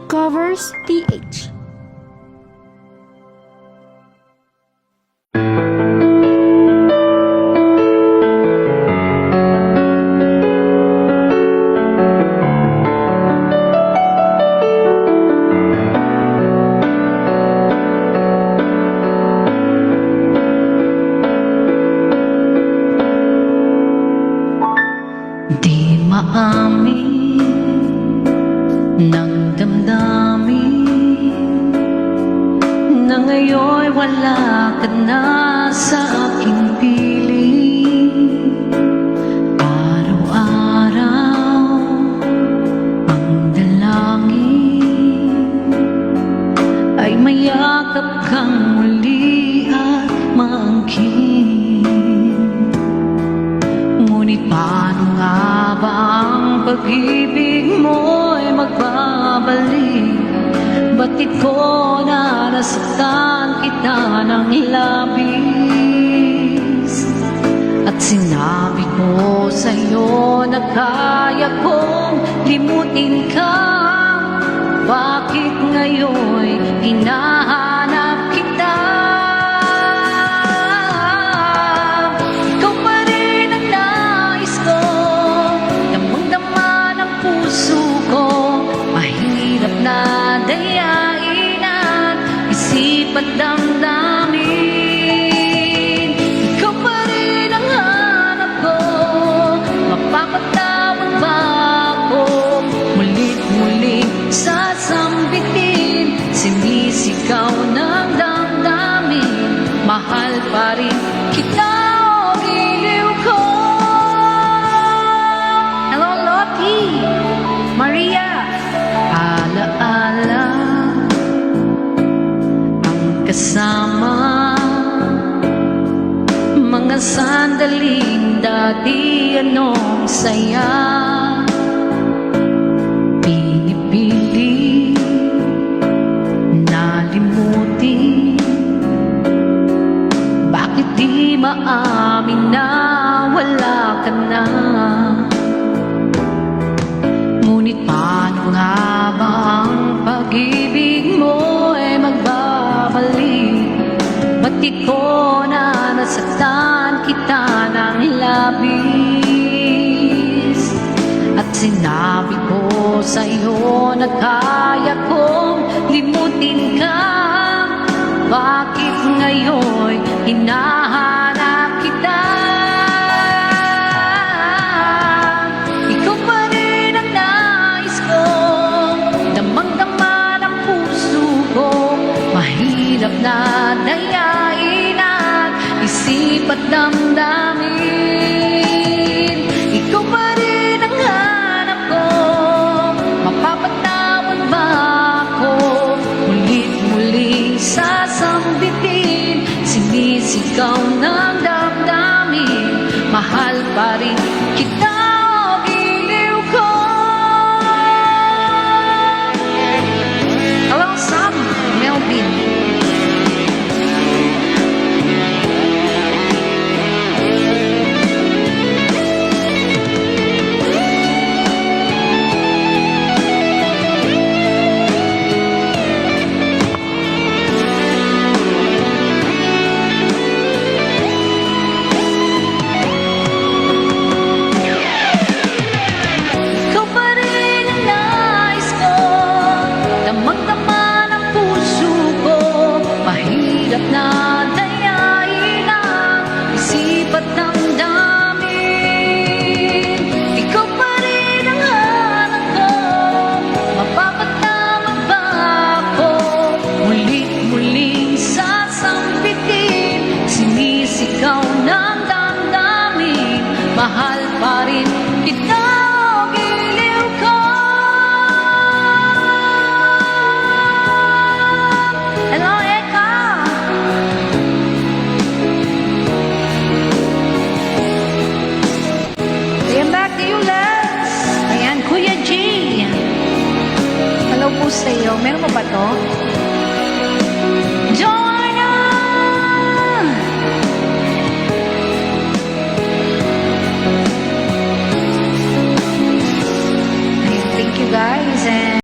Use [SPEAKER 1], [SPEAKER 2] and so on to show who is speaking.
[SPEAKER 1] Covers TH.
[SPEAKER 2] Di maamin ng damdamin na ngayon'y wala ka na sa aking piling. Araw-araw ang dalangin ay mayakap kang muli at maangkin. Ngunit paano nga ba ang pag-ibig mo'y magbabalik? Batid ko na nasaktan kita ng labis, at sinabi ko sa'yo na kaya kong limutin ka. Bakit ngayon'y hinahanap kita? Ikaw pa rin ang nais ko, damang-dama ng puso ko. Mahirap na dayain at isip at damdamin. Ikaw pa rin ang hanap ko, mapapatawag ba ako? Mulit-muli sasambitin, sinisigaw ng damdamin. Mahal pa rin kita, o giliw ko. Hello, Lottie, Maria. Alaala ang kasama, mga sandaling dati anong saya. Pinipili nalimutin, bakit di maamin na wala ka na? Ngunit paano nga ba ang pag-ibig mo ay magbabalik? Batid ko na nasaktan kita ng labis, at sinabi ko sa'yo na kaya kong limutin ka. Bakit ngayon'y hinahanap kita? Ikaw pa rin ang nais ko, damang-dama ng puso ko. Mahirap na dayain at isip at damdamin. Ikaw pa rin ang hanap ko, mapapatawad ba ako? Mulit-muli sasambitin, sinisigaw ng damdamin. Mahal pa rin kita, o giliw ko. Hello, Sam, Melvin. Ikaw pa rin ang nais ko, damang-dama ng puso ko. Mahirap na dayain ang isip at damdamin. Ikaw pa rin ang hanap ko, mapapatawag ba ako? Mulit-muling sasambitin, sinisigaw ng damdamin. Mahal pa rin kita, o giliw ko. Hello, Eka. Ayan, back to you, Les. Ayan, Kuya G. Hello po sa'yo. Meron mo ba to? Joanna! guys.